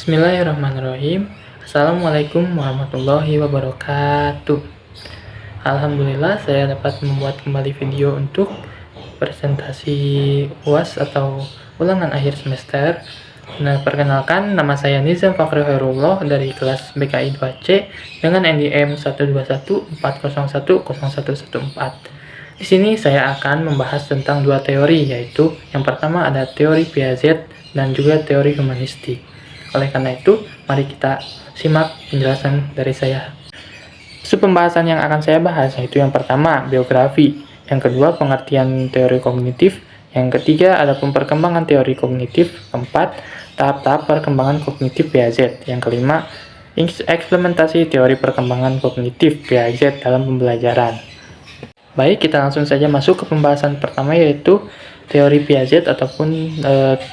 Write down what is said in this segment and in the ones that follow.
Bismillahirrahmanirrahim. Assalamualaikum warahmatullahi wabarakatuh. Alhamdulillah saya dapat membuat kembali video untuk presentasi UAS atau ulangan akhir semester. Nah, perkenalkan, nama saya Nizam Fakri Khairullah dari kelas BKI 2C dengan NDM 121401014. Di sini saya akan membahas tentang dua teori, yaitu yang pertama ada teori Piaget dan juga teori humanistik. Oleh karena itu, mari kita simak penjelasan dari saya. Pembahasan yang akan saya bahas yaitu yang pertama, biografi. Yang kedua, pengertian teori kognitif. Yang ketiga, ada perkembangan teori kognitif. Keempat, tahap-tahap perkembangan kognitif Piaget. Yang kelima, eksperimentasi teori perkembangan kognitif Piaget dalam pembelajaran. Baik, kita langsung saja masuk ke pembahasan pertama, yaitu teori Piaget ataupun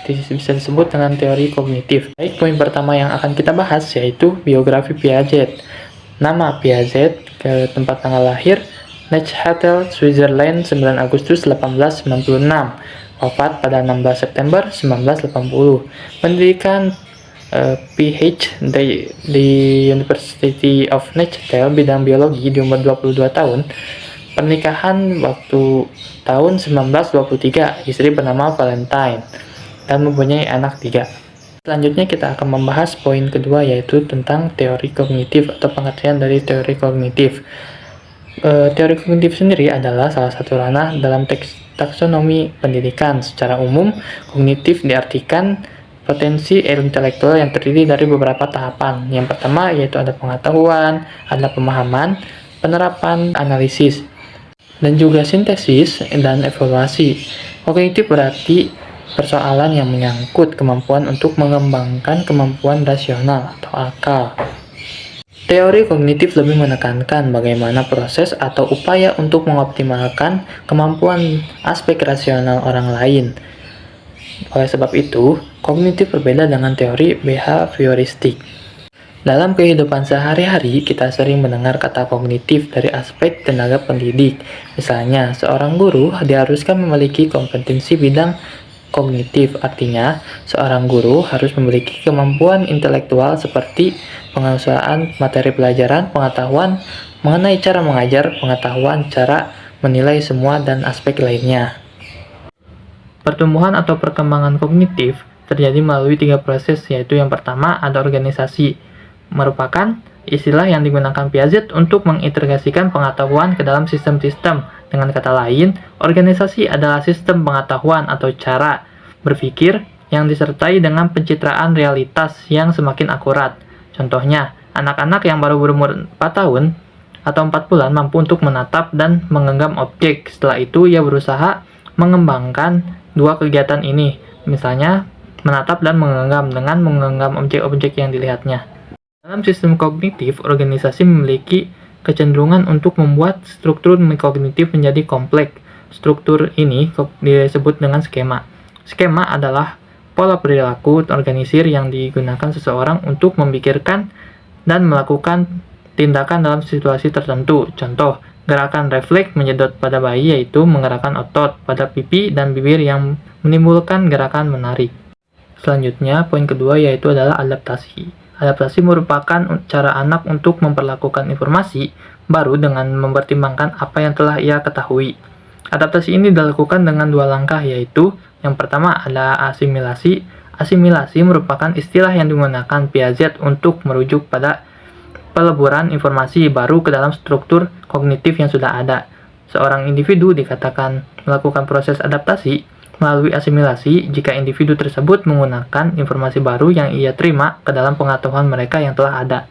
bisa disebut dengan teori kognitif. Baik, poin pertama yang akan kita bahas yaitu biografi Piaget. Nama Piaget, ke tempat tanggal lahir, Neuchâtel, Switzerland, 9 Agustus 1896. Wafat pada 16 September 1980. Pendidikan PhD di University of Neuchâtel bidang biologi di umur 22 tahun. Pernikahan waktu tahun 1923, istri bernama Valentine, dan mempunyai anak 3. Selanjutnya kita akan membahas poin kedua, yaitu tentang teori kognitif atau pengertian dari teori kognitif. Teori kognitif sendiri adalah salah satu ranah dalam taksonomi pendidikan. Secara umum, kognitif diartikan potensi intelektual yang terdiri dari beberapa tahapan. Yang pertama yaitu ada pengetahuan, ada pemahaman, penerapan, analisis, dan juga sintesis dan evaluasi. Kognitif berarti persoalan yang menyangkut kemampuan untuk mengembangkan kemampuan rasional atau akal. Teori kognitif lebih menekankan bagaimana proses atau upaya untuk mengoptimalkan kemampuan aspek rasional orang lain. Oleh sebab itu, kognitif berbeda dengan teori behavioristik. Dalam kehidupan sehari-hari, kita sering mendengar kata kognitif dari aspek tenaga pendidik. Misalnya, seorang guru diharuskan memiliki kompetensi bidang kognitif. Artinya, seorang guru harus memiliki kemampuan intelektual seperti penguasaan materi pelajaran, pengetahuan mengenai cara mengajar, pengetahuan cara menilai semua, dan aspek lainnya. Pertumbuhan atau perkembangan kognitif terjadi melalui 3 proses, yaitu yang pertama ada organisasi, merupakan istilah yang digunakan Piaget untuk mengintegrasikan pengetahuan ke dalam sistem-sistem. Dengan kata lain, organisasi adalah sistem pengetahuan atau cara berpikir yang disertai dengan pencitraan realitas yang semakin akurat. Contohnya, anak-anak yang baru berumur 4 tahun atau 4 bulan mampu untuk menatap dan menggenggam objek. Setelah itu, ia berusaha mengembangkan dua kegiatan ini, misalnya menatap dan menggenggam dengan menggenggam objek-objek yang dilihatnya. Dalam sistem kognitif, organisasi memiliki kecenderungan untuk membuat struktur kognitif menjadi kompleks. Struktur ini disebut dengan skema. Skema adalah pola perilaku organisir yang digunakan seseorang untuk memikirkan dan melakukan tindakan dalam situasi tertentu. Contoh, gerakan refleks menyedot pada bayi yaitu menggerakkan otot pada pipi dan bibir yang menimbulkan gerakan menarik. Selanjutnya, poin kedua yaitu adalah adaptasi. Adaptasi merupakan cara anak untuk memperlakukan informasi baru dengan mempertimbangkan apa yang telah ia ketahui. Adaptasi ini dilakukan dengan 2 langkah, yaitu yang pertama ada asimilasi. Asimilasi merupakan istilah yang digunakan Piaget untuk merujuk pada peleburan informasi baru ke dalam struktur kognitif yang sudah ada. Seorang individu dikatakan melakukan proses adaptasi melalui asimilasi jika individu tersebut menggunakan informasi baru yang ia terima ke dalam pengetahuan mereka yang telah ada.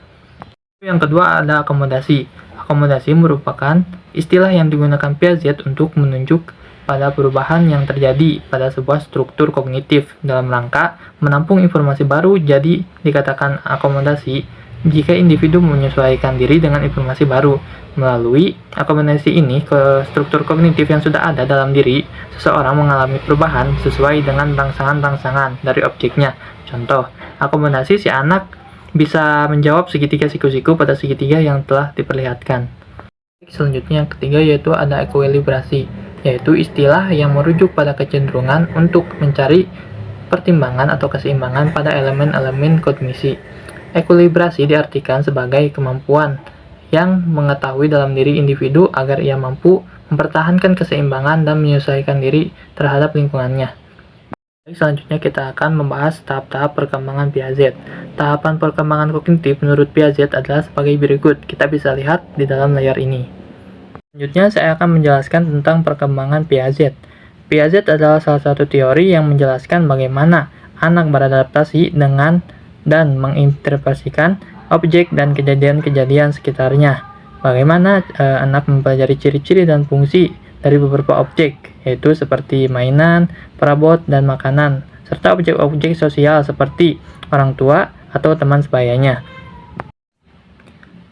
Yang kedua ada akomodasi. Akomodasi merupakan istilah yang digunakan Piaget untuk menunjuk pada perubahan yang terjadi pada sebuah struktur kognitif dalam rangka menampung informasi baru. Jadi dikatakan akomodasi jika individu menyesuaikan diri dengan informasi baru. Melalui akomodasi ini ke struktur kognitif yang sudah ada dalam diri, seseorang mengalami perubahan sesuai dengan rangsangan-rangsangan dari objeknya. Contoh, akomodasi si anak bisa menjawab segitiga siku-siku pada segitiga yang telah diperlihatkan. Selanjutnya yang ketiga yaitu ada ekuilibrasi, yaitu istilah yang merujuk pada kecenderungan untuk mencari pertimbangan atau keseimbangan pada elemen-elemen kognisi. Ekuilibrasi diartikan sebagai kemampuan yang mengetahui dalam diri individu agar ia mampu mempertahankan keseimbangan dan menyesuaikan diri terhadap lingkungannya. Selanjutnya kita akan membahas tahap-tahap perkembangan Piaget. Tahapan perkembangan kognitif menurut Piaget adalah sebagai berikut. Kita bisa lihat di dalam layar ini. Selanjutnya saya akan menjelaskan tentang perkembangan Piaget. Piaget adalah salah satu teori yang menjelaskan bagaimana anak beradaptasi dengan dan menginterpretasikan objek dan kejadian-kejadian sekitarnya. Bagaimana anak mempelajari ciri-ciri dan fungsi dari beberapa objek, yaitu seperti mainan, perabot, dan makanan, serta objek-objek sosial seperti orang tua atau teman sebayanya.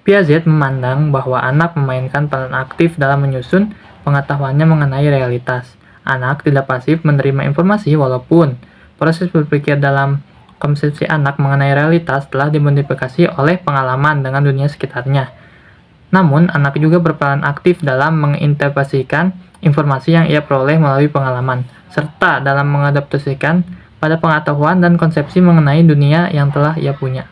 Piaget memandang bahwa anak memainkan peran aktif dalam menyusun pengetahuannya mengenai realitas. Anak tidak pasif menerima informasi walaupun proses berpikir dalam konsepsi anak mengenai realitas telah dimodifikasi oleh pengalaman dengan dunia sekitarnya. Namun, anak juga berperan aktif dalam menginterpretasikan informasi yang ia peroleh melalui pengalaman, serta dalam mengadaptasikan pada pengetahuan dan konsepsi mengenai dunia yang telah ia punya.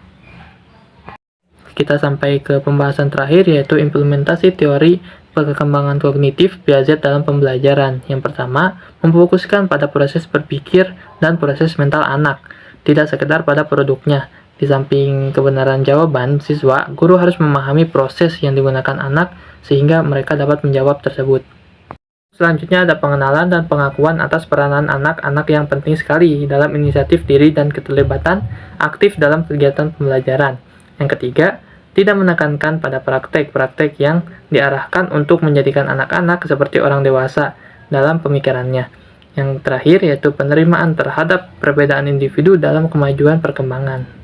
Kita sampai ke pembahasan terakhir, yaitu implementasi teori perkembangan kognitif Piaget dalam pembelajaran. Yang pertama, memfokuskan pada proses berpikir dan proses mental anak, tidak sekedar pada produknya. Di samping kebenaran jawaban siswa, guru harus memahami proses yang digunakan anak sehingga mereka dapat menjawab tersebut. Selanjutnya ada pengenalan dan pengakuan atas peranan anak-anak yang penting sekali dalam inisiatif diri dan keterlibatan aktif dalam kegiatan pembelajaran. Yang ketiga, tidak menekankan pada praktek-praktek yang diarahkan untuk menjadikan anak-anak seperti orang dewasa dalam pemikirannya. Yang terakhir yaitu penerimaan terhadap perbedaan individu dalam kemajuan perkembangan.